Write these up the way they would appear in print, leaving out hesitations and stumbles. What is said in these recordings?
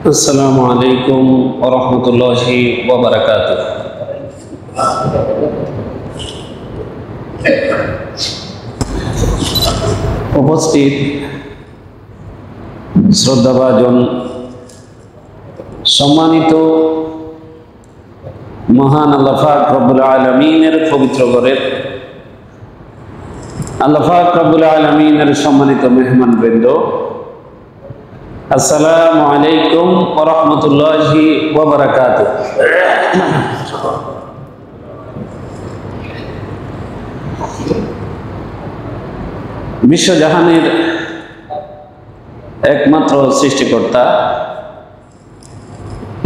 আসসালামু আলাইকুম ওয়া রাহমাতুল্লাহি ওয়া বারাকাতুহু। উপস্থিত শ্রদ্ধাভাজন সম্মানিত মহান আল্লাহ পাক রব্বুল আলামিনের পবিত্র ঘরের আল্লাহ পাক রব্বুল আলামিনের সম্মানিত মেহমানবৃন্দ, আসসালামু আলাইকুম ওয়া রাহমাতুল্লাহি ওয়া বারাকাতুহু। বিশ্বজাহানের একমাত্র সৃষ্টিকর্তা,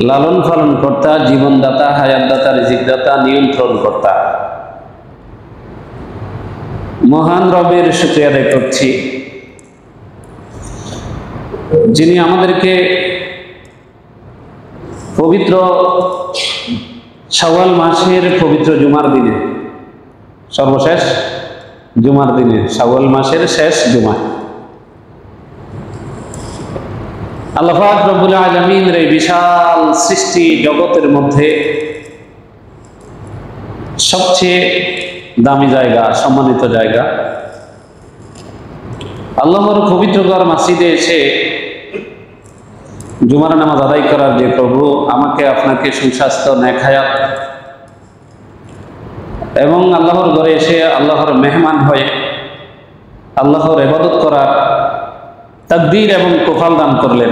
লালন পালন কর্তা, জীবনদাতা, হায়াতদাতা, রিজিকদাতা, নিয়ন্ত্রণ কর্তা মহান রবের শুকরিয়া আদায় করছি, যিনি আমাদেরকে পবিত্র শাওয়াল মাসের পবিত্র জুমার দিনে, সর্বশেষ জুমার দিনে, শাওয়াল মাসের শেষ জুমা, আল্লাহ পাক রব্বুল আলামিনের এই বিশাল সৃষ্টি জগতের মধ্যে সবচেয়ে দামি জায়গা, সম্মানিত জায়গা, আল্লাহর পবিত্র ঘর মসজিদে এসে জুমার নামাজ আদায় করার যে প্রভু আমাকে আপনাকে সুস্বাস্থ্য, নেক হায়াত এবং আল্লাহর ঘরে এসে আল্লাহর মেহমান হয়ে আল্লাহর ইবাদত করার তাকদীর এবং কপাল দান করলেন।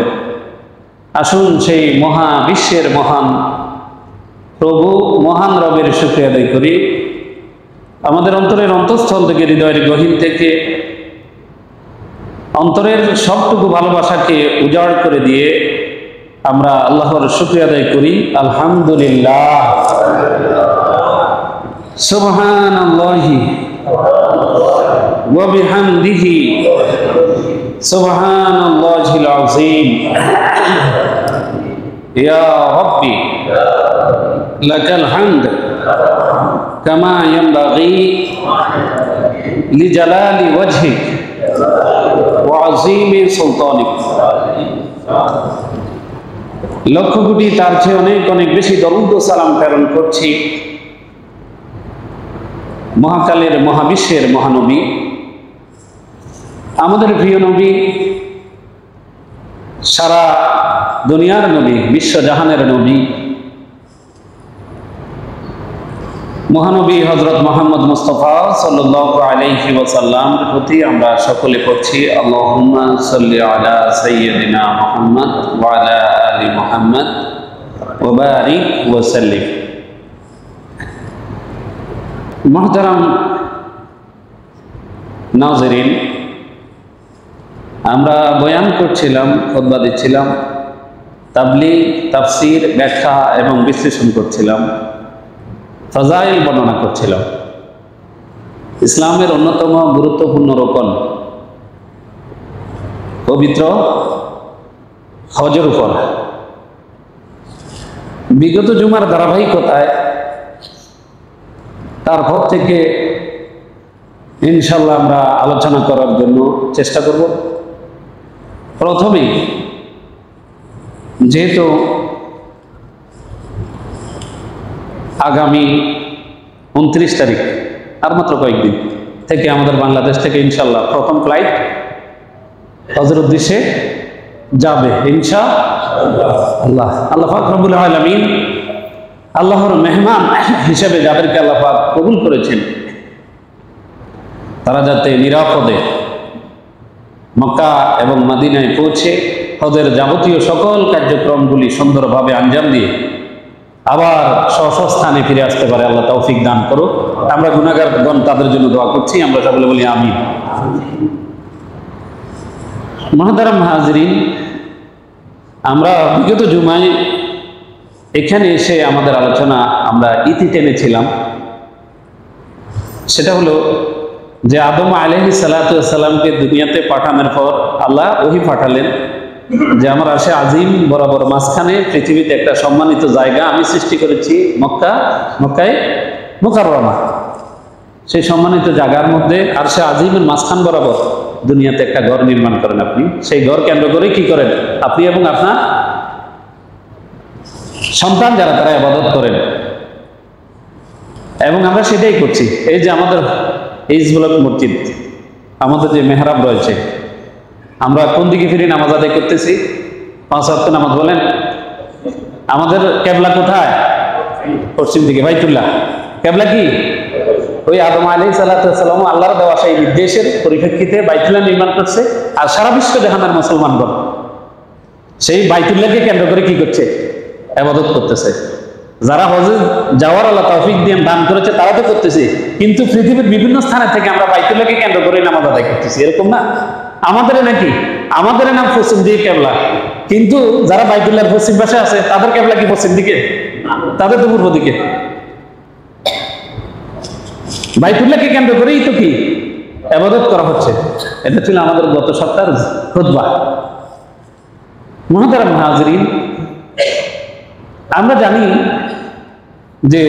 আসুন সেই মহাবিশ্বের মহান প্রভু, মহান রবের শুকরিয়া আদায় করি। আমাদের অন্তরের অন্তঃস্থল থেকে, হৃদয়ের গহীন থেকে, অন্তরের সবটুকু ভালোবাসাকে উজাড় করে দিয়ে আমরা আল্লাহর শুকরিয়া আদায় করি। আলহামদুলিল্লাহ, সুবহানাল্লাহি ওয়া বিহামদিহি সুবহানাল্লাহিল আযীম। ইয়া রাব্বি লাকাল হামদ কামা ইয়ানবাগি লিজালালি ওয়াজহিক ওয়া আযীমি সুলতানিক। লক্ষ কোটি, তার চেয়ে অনেক অনেক বেশি দরুদ ও সালাম প্রেরণ করছি মহাকালের, মহাবিশ্বের মহানবী, আমাদের প্রিয় নবী, সারা দুনিয়ার নবী, বিশ্বজাহানের নবী, মহানবী হযরত মুহাম্মদ মুস্তাফা সাল্লাল্লাহু আলাইহি ওয়াসাল্লামের প্রতি আমরা সকলে পড়ছি আল্লাহুম্মা সাল্লি আলা সাইয়্যিদিনা মুহাম্মদ ওয়া আলা আলি মুহাম্মদ ওয়া বারিক ওয়া সাল্লিম। মুহতারাম নাযিরিন, আমরা বয়ান করছিলাম, খুতবা দিচ্ছিলাম, তাবলীগ, তাফসীর, ব্যাখ্যা এবং বিশ্লেষণ করছিলাম, ফাজাইল বর্ণনা করছিলাম। ইসলামের অন্যতম গুরুত্বপূর্ণ রোকন পবিত্র হজের উপর বিগত জুমার ধারাবাহিকতায় তারপর থেকে ইনশাল্লাহ আমরা আলোচনা করার জন্য চেষ্টা করব। প্রথমেই, যেহেতু আগামী 29 তারিখ, আর মাত্র কয়েকদিন থেকে আমাদের বাংলাদেশ থেকে ইনশাল্লাহ প্রথম ফ্লাইট হজের উদ্দেশ্যে যাবে ইনশাআল্লাহ। আল্লাহ পাক রব্বুল আলামিন আল্লাহর মেহমান হিসেবে যাদেরকে আল্লাহ পাক কবুল করেছেন, তারা যাতে নিরাপদে মক্কা এবং মদিনায় পৌঁছে হজের যাবতীয় সকল কার্যক্রমগুলি সুন্দরভাবে আঞ্জাম দিয়ে আবার স্বস্থানে ফিরে আসতে পারে, আল্লাহ তৌফিক দান করুক। আমরা গুনাহগারগণ তাদের জন্য দোয়া করছি, আমরা সকলে বলি আমিন। মুহতারাম হাজিরিন, আমরা বিগত জুমায় এখানে এসে আমাদের আলোচনা আমরা ইতি টেনেছিলাম। সেটা হলো যে আদম আলাইহিস সালাতু ওয়াস সালামকে দুনিয়াতে পাঠানোর পর আল্লাহ ওহী পাঠালেন যে আমার আরশে আজিম বরাবর মাঝখানে পৃথিবীতে একটা সম্মানিত জায়গা আমি সৃষ্টি করেছি, মক্কায় মুকাররমা। সেই সম্মানিত জায়গার মধ্যে আরশে আজিমের মাঝখান বরাবর দুনিয়াতে একটা ঘর নির্মাণ করেন আপনি। সেই ঘর কেন্দ্র করে কি করেন আপনি এবং আপনার সন্তান যারা তারা ইবাদত করেন, এবং আমরা সেটাই করছি। এই যে আমাদের এইচ ব্লক মসজিদ, আমাদের যে মেহরাব রয়েছে, আমরা কোন দিকে ফিরে নামাজ আদায় করতেছি? 5 ওয়াক্ত নামাজ বলেন। আমাদের কেবলা কোথায়? পশ্চিম দিকে, বাইতুল্লাহ। কেবলা কি? ওই আদম আলাইহিস সালাম আল্লাহর দেওয়া সেই নির্দেশের পরিপ্রেক্ষিতে বাইতুল্লাহ নির্মাণ করছে, আর সারা বিশ্ব জাহানের মুসলমানগণ সেই বাইতুল্লাহকে কেন্দ্র করে কি করছে? ইবাদত করতেছে। যারা হজে যাওয়ার আল্লাহ তৌফিক দিয়ে দান করেছে তারা তো করতেছে, কিন্তু পৃথিবীর বিভিন্ন স্থানে থেকে আমরা বাইতুল্লাহকে কেন্দ্র করে নামাজ আদায় করতেছি, এরকম না? আমাদের নাকি আমাদের নাম পশ্চিম দিকে কেবলা, কিন্তু যারা বাইতুল্লাহর পশ্চিম পাশে আছে তাদের কেবলা কি পশ্চিম দিকে? তাদের তো পূর্ব দিকে। বাইতুল্লাহকে কেন্দ্র করেই তো কি ইবাদত করা হচ্ছে। এটা ছিল আমাদের গত সপ্তাহের খুতবা। মুহতারাম হাজিরিন, আমরা জানি যে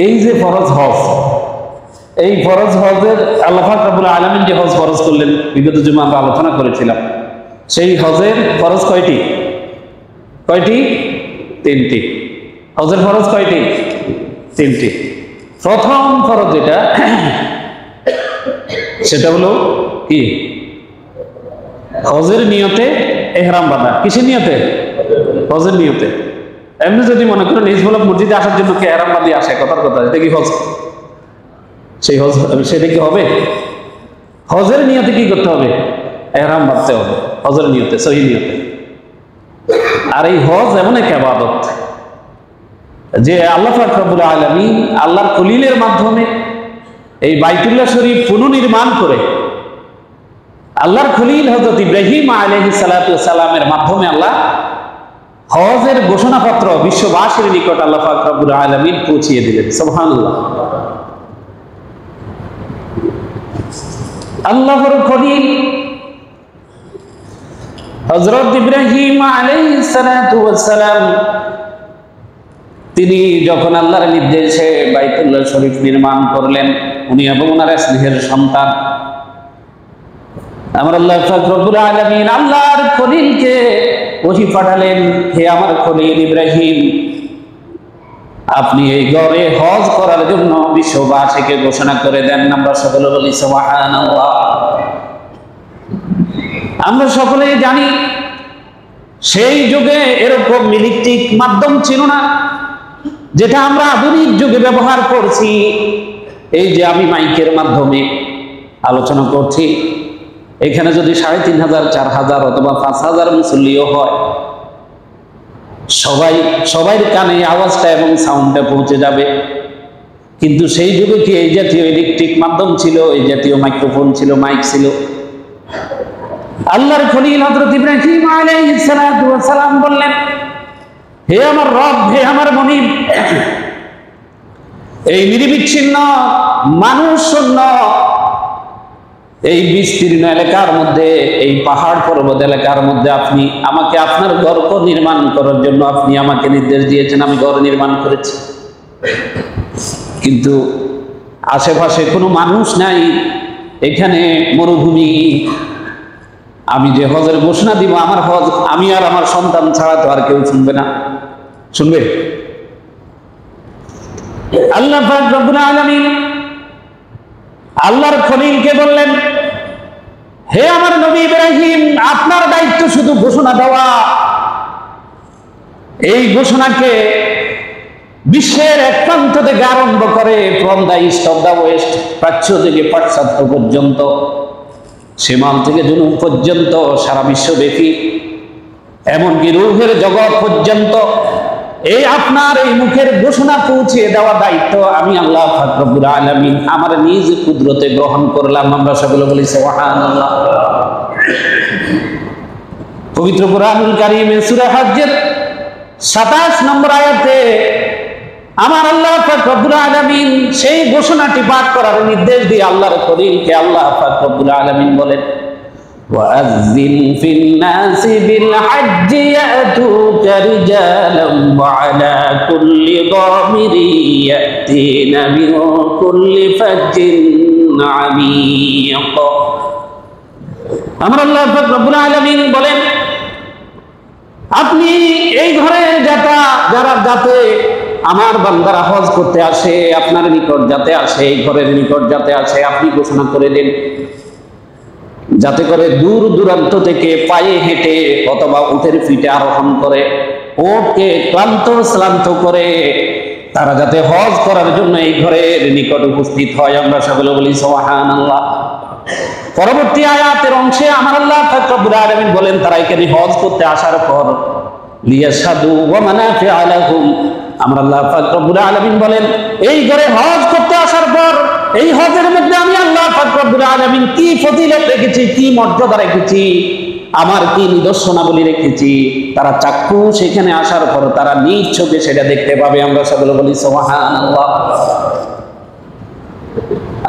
এই যে ফরজ হজ, এই ফরজ হজের আল্লাহ পাক রব্বুল আলামিন যে হজ ফরজ করলেন, বিগত জুমা আমরা আলোচনা করেছিলাম। সেই হজের ফরজ কয়টি? 3টি। হজের ফরজ কয়টি? 3টি। প্রথম ফরজ যেটা, সেটা হলো কি? হজের নিয়তে ইহরাম বাঁধা। কিসের নিয়তে? হজের নিয়তে। এমনি যদি মনে করেন এইচ ব্লক মসজিদে আসার জন্য কে ইহরাম বাঁধি আসে, কথার কথা, এটা কি হজ? সেই হজ সেটা কি হবে? হজের নিয়তে কি করতে হবে? ইহরাম বাঁধতে হবে, হজের নিয়তে, সহি নিয়তে। আর এই হজ এমন এক ইবাদত যে আল্লাহ পাক রব্বুল আলামিন আল্লাহর খলিলের মাধ্যমে এই বাইতুল্লাহ শরীফ পুনর্নির্মাণ করে, আল্লাহর খলিল হযরত ইব্রাহিম আলাইহিস সালাতু ওয়াস সালামের মাধ্যমে আল্লাহ হজের ঘোষণাপত্র বিশ্ববাসীর নিকট আল্লাহ পাক রব্বুল আলামিন পৌঁছিয়ে দিলেন। সুবহানাল্লাহ। আল্লাহর খলিল হযরত ইব্রাহিম আলাইহিস সালাতু ওয়াস সালাম তিনি যখন আল্লাহর নির্দেশে বাইতুল্লাহ শরীফ নির্মাণ করলেন, উনি এবং ওনার স্নেহের সন্তান আমার আল্লাহ পাক রব্বুল আলামিন আল্লাহর খলিলকে ওহী পাঠালেন, হে আমার খলিল ইব্রাহিম, আপনি এই ঘরে হজ করার জন্য বিশ্ববাসীকে ঘোষণা করে দেন। আমরা সকলে বলি সুবহানাল্লাহ। আমরা সকলেই জানি সেই যুগে এরকম ইলেকট্রিক মাধ্যম ছিল না, যেটা আমরা আধুনিক যুগে ব্যবহার করছি। এই যে আমি মাইকের মাধ্যমে আলোচনা করছি, এখানে যদি 3500, 4000 অথবা 5000 মুসল্লিও হয়, সবাই কানে আওয়াজটা এবং সাউন্ডটা পৌঁছে যাবে। কিন্তু সেই যুগে কি এই জাতীয় ইলেকট্রিক মাধ্যম ছিল? এই জাতীয় মাইক্রোফোন ছিল, মাইক ছিল? আল্লাহর খলিল হযরত ইব্রাহিম আলাইহিস সালাতু ওয়াস সালাম বললেন, হে আমার রব, হে আমার মনিব, এই নির্বিচ্ছিন্ন মানুষ শূন্য এই বিস্তীর্ণ এলাকার মধ্যে, এই পাহাড় পর্বত এলাকার মধ্যে আপনি আমাকে আপনার ঘর নির্মাণ করার জন্য আপনি আমাকে নির্দেশ দিয়েছেন, আমি ঘর নির্মাণ করেছি। কিন্তু আশেপাশে কোনো মানুষ নাই, এখানে মরুভূমি। আমি যে হজের ঘোষণা দিব, আমার হজ আমি আর আমার সন্তান ছাড়া তো আর কেউ শুনবে না। শুনবে? আল্লাহ পাক রব্বুল আলামিন আল্লাহর খলিলকে বললেন, হে আমার নবী ইব্রাহিম, আপনার দায়িত্ব শুধু ঘোষণা দেওয়া। এই ঘোষণাকে বিশ্বের এক প্রান্ত থেকে আরম্ভ করে from the east of the West, প্রাচ্য থেকে পাশ্চাত্য পর্যন্ত, শিমাল থেকে জুনুব পর্যন্ত, সারা বিশ্বব্যাপী, এমনকি রূহের জগৎ পর্যন্ত এই আপনার এই মুখের ঘোষণা পৌঁছিয়ে দেওয়া দায়িত্ব আমি আল্লাহ পাক রব্বুল আলামিন আমার নিজ কুদরতে গ্রহণ করলাম। আমরা সকলে বলি সুবহানাল্লাহ। পবিত্র কুরআনুল কারীমে সূরা হজ্জের 27 নম্বর আয়াতে আমার আল্লাহ পাক রব্বুল আলামিন সেই ঘোষণাটি পাঠ করার নির্দেশ দিয়ে আল্লাহর খলিলকে আল্লাহ পাক রব্বুল আলামিন বলেন, وَأَذِّنْ فِي النَّاسِ بِالْحَجِّ يَأْتُوكَ رِجَالًا وَعَلَى كُلِّ ضَامِرٍ يَأْتِينَ مِنْ كُلِّ فَجٍّ عَمِيقٍ। আমার আল্লাহ পাক রব্বুল আলামিন বলেন, আপনি এই ঘরে যারা যাতে আমার বান্দারা হজ করতে আসে, আপনার নিকট যাতে আসে, এই ঘরের নিকট যাতে আসে, আপনি ঘোষণা করে দিন, যাতে করে দূর দূরান্ত থেকে পায়ে হেঁটে অথবা উটের পিঠে আরোহণ করে, ওটকে ক্লান্ত শ্রান্ত করে তারা যাতে হজ করার জন্য এই ঘরের নিকট উপস্থিত হয়। আমরা সকলে বলি সুবহানাল্লাহ। পরবর্তী আয়াতের অংশে আমার আল্লাহ পাক রব্বুল আলামিন বলেন, তারা এখানে হজ করতে আসার পর লিয়াশহাদু ওয়া মানাফিআ লাহুম, আমার আল্লাহ পাক রব্বুল আলামিন বলেন, এই ঘরে হজ করতে আসার পর এই হজের মধ্যে আমি আল্লাহ পাক রব্বুল আলামিন কি ফজিলত রেখেছি, কি মর্যাদা রেখেছি, আমার কি নিদর্শনাবলী রেখেছি, তারা চাক্ষুষ সেখানে আসার পর তারা নিজ চোখে সেটা দেখতে পাবে। আমরা সকলে বলি সুবহানাল্লাহ।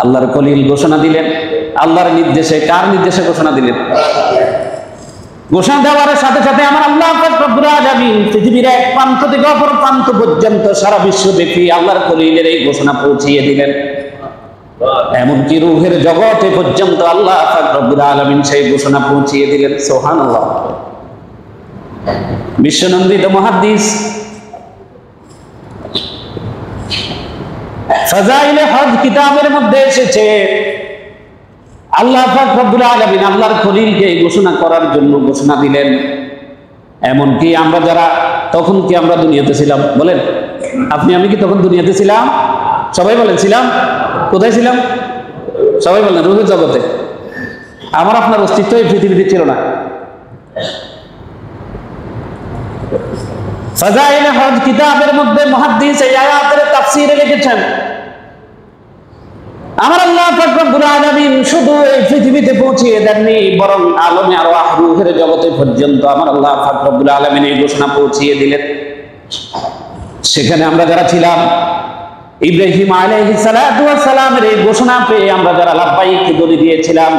আল্লাহর খলিল ঘোষণা দিলেন, আল্লাহর নির্দেশে, কার নির্দেশে ঘোষণা দিলেন? ঘোষণা দেওয়ার সাথে সাথে আমার আল্লাহ পাক রব্বুল আলামিন পৃথিবীর এক প্রান্ত থেকে অপর প্রান্ত পর্যন্ত সারা বিশ্বব্যাপী আল্লাহর খলিলের এই ঘোষণা পৌঁছিয়ে দিলেন। এমনকি রূহের জগতে পর্যন্ত আল্লাহ পাক রব্বুল আলামিন সেই ঘোষণা পৌঁছিয়ে দিলেন। সুবহানাল্লাহ। বিশ্বনন্দিত মুহাদ্দিস ফাযাইলে হজ কিতাবের মধ্যে এসেছে, আল্লাহ পাক রব্বুল আলামিন আল্লাহর খলিলকে ঘোষণা করার জন্য ঘোষণা দিলেন। এমনকি আমরা যারা, তখন কি আমরা দুনিয়াতে ছিলাম? বলেন, আপনি আমি কি তখন দুনিয়াতে ছিলাম? সবাই বলেন ছিলাম। কোথায় ছিলাম? সবাই বলেন রূহের জগতে। আমার আপনার অস্তিত্ব এই পৃথিবীতে ছিল না। ফাযাইলে হজ কিতাবের মধ্যে মুহাদ্দিস এই আয়াতের তাফসীরে লিখেছেন, আমার আল্লাহ পাক রব্বুল আলামিন শুধু এই পৃথিবীতে পৌঁছিয়ে দেননি, বরং আলমে আরওয়াহ রূহের জগতে পর্যন্ত আমার আল্লাহ পাক রব্বুল আলামিন এই ঘোষণা পৌঁছিয়ে দিলেন। সেখানে আমরা যারা ছিলাম, ইব্রাহিম আলাইহিস সালাতু ওয়াস সালামের এই ঘোষণা পেয়ে আমরা যারা লাব্বাইক বলে দিয়েছিলাম,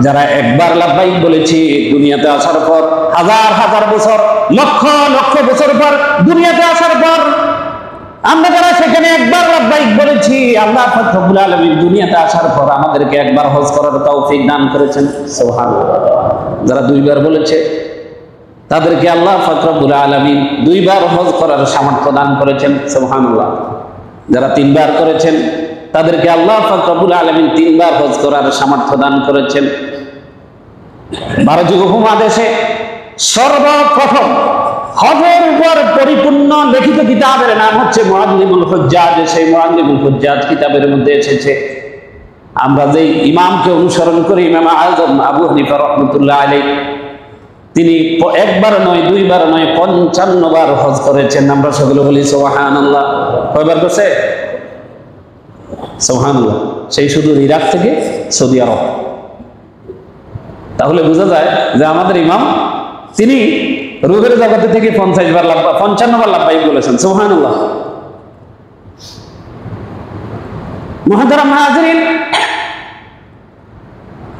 যারা একবার লাব্বাইক বলেছি, দুনিয়াতে আসার পর হাজার হাজার বছর, লক্ষ লক্ষ বছর পর দুনিয়াতে আসার পর আমরা যারা সেখানে একবার লাব্বাইক বলেছি, আল্লাহ পাক রব্বুল আলামিন দুনিয়াতে আসার পর আমাদেরকে একবার হজ করার তৌফিক দান করেছেন। সুবহানাল্লাহ। যারা দুইবার বলেছে তাদেরকে আল্লাহ পাক রব্বুল আলামিন দুইবার হজ করার সামর্থ্য দান করেছেন। সুবহানাল্লাহ। যারা তিনবার করেছেন তাদেরকে আল্লাহ পাক রব্বুল আলামিন তিনবার হজ করার সামর্থ্য দান করেছেন। ভারতীয় উপমহাদেশে সর্বপ্রথম হজের উপর পরিপূর্ণ লিখিত কিতাবের নাম হচ্ছে মুআল্লিমুল হুজ্জাজ। সেই মুআল্লিমুল হুজ্জাজ কিতাবের মধ্যে এসেছে, আমরা যে ইমামকে অনুসরণ করি, ইমাম আযম আবু হানিফা রাহমাতুল্লাহ আলাইহি, তিনি একবার নয়, দুইবার নয়, 55 বার হজ করেছেন। আমরা সকলে বলি সুবহানাল্লাহ। কয়বার করছে? সুবহানাল্লাহ। সেই শুধু ইরাক থেকে সৌদি আরব। তাহলে বোঝা যায় যে আমাদের ইমাম তিনি রূহের জগতে থেকে 55 বার লাব্বাইক বলেছেন। সুবহানাল্লাহ। মুহতারাম হাজিরিন,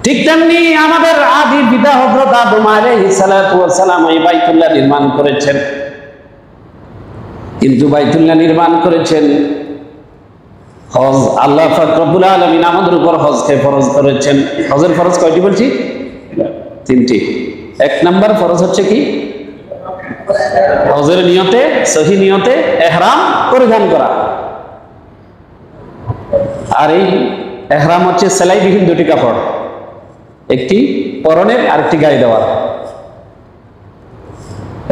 ঠিক তেমনি আমাদের আদি পিতা হযরত আদম আলাইহিস সালাতু ওয়াস সালাম এই বাইতুল্লাহ নির্মাণ করেছেন। কিন্তু বাইতুল্লাহ নির্মাণ করেছেন, হজ আল্লাহ পাক রব্বুল আলামিন আমাদের উপর হজকে ফরজ করেছেন। হজের ফরজ কয়টি বলছি? 3টি। 1 নাম্বার ফরজ হচ্ছে কি? হজের নিয়তে, সহি নিয়তে ইহরাম পরিধান করা। আর এই ইহরাম হচ্ছে সেলাইবিহীন 2টি কাপড়, একটি পরনের আর একটি গায়ে দেওয়ার।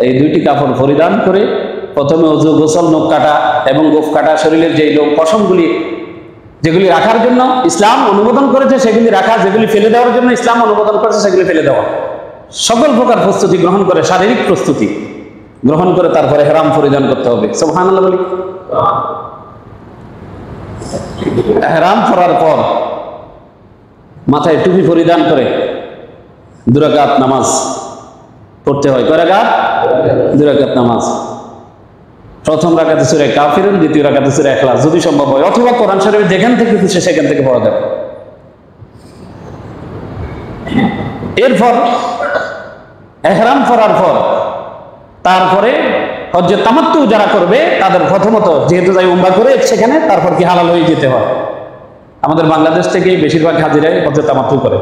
এই 2টি কাপড় পরিধান করে প্রথমে ওযু, গোসল, নখ কাটা এবং গোফ কাটা, শরীরের যেই পশমগুলি যেগুলি রাখার জন্য ইসলাম অনুমোদন করেছে সেগুলি রাখা, যেগুলি ফেলে দেওয়ার জন্য ইসলাম অনুমোদন করেছে সেগুলি ফেলে দেওয়া। সকল প্রকার প্রস্তুতি গ্রহণ করে, শারীরিক প্রস্তুতি গ্রহণ করে তারপরে ইহরাম পরিধান করতে হবে। সুবহানাল্লাহ বলি। ইহরাম পরার পর মাথায় টুপি পরিধান করে 2 রাকাত নামাজ পড়তে হয়। কয় রাকাত? 2 রাকাত নামাজ। প্রথম রাকাতে সূরা কাফিরুন, দ্বিতীয় রাকাতে সূরা ইখলাস যদি সম্ভব হয়, অথবা কোরআন শরীফ যেখান থেকে খুশি সেখান থেকে পড়া যাবে। এরপর ইহরাম পরার পর তারপরে হজ্জে তামাত্তু যারা করবে তাদের প্রথমত যেহেতু যাই উমরা করে সেখানে, তারপর কি হালাল হয়ে যেতে হয়। আমাদের বাংলাদেশ থেকে বেশিরভাগ হাজিরাই হজ্জে তামাত্তু করে।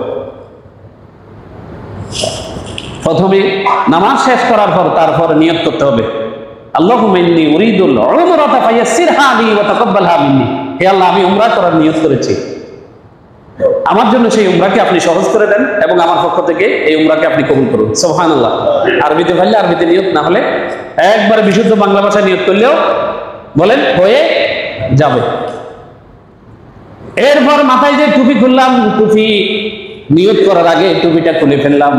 প্রথমে নামাজ শেষ করার পর তারপর নিয়ত করতে হবে আল্লাহুম্মা ইন্নী উরিদুল উমরাতা ফায়াসসিরহা লি ওয়া তাকাব্বালহা মিন্নী। হে আল্লাহ, আমি উমরা করার নিয়ত করেছি, আমার জন্য সেই উমরাকে আপনি সহজ করে দেন এবং আমার পক্ষ থেকে এই উমরাকে আপনি কবুল করুন। সুবহানাল্লাহ। আরবিতে পারলে আরবিতে নিয়ত, না হলে একবারে বিশুদ্ধ বাংলা ভাষায় নিয়ত করলেও বলেন হয়ে যাবে। এরপর মাথায় যে টুপি খুললাম, টুপি নিয়ত করার আগে টুপিটা খুলে ফেললাম,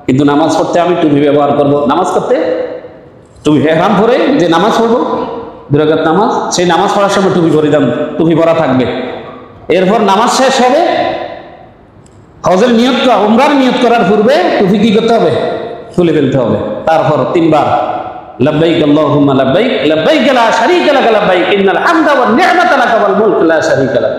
কিন্তু নামাজ পড়তে আমি টুপি ব্যবহার করব। নামাজ করতে টুপি ইহরাম পরে যে নামাজ পড়বো, 2 রাকাত নামাজ, সেই নামাজ পড়ার সময় টুপি পরিধান, টুপি পরা থাকবে। এরপর নামাজ শেষ হবে, হজের নিয়ত, উমরার নিয়ত করার পূর্বে টুপি কি করতে হবে? খুলে ফেলতে হবে। তারপর 3 বার লাব্বাইক আল্লাহুম্মা লাব্বাইক, লাব্বাইক লা শারীকা লাক লাব্বাইক, ইন্নাল হামদা ওয়ান নি'মাতা লাকা ওয়াল মুলক লা শারীকা লাক।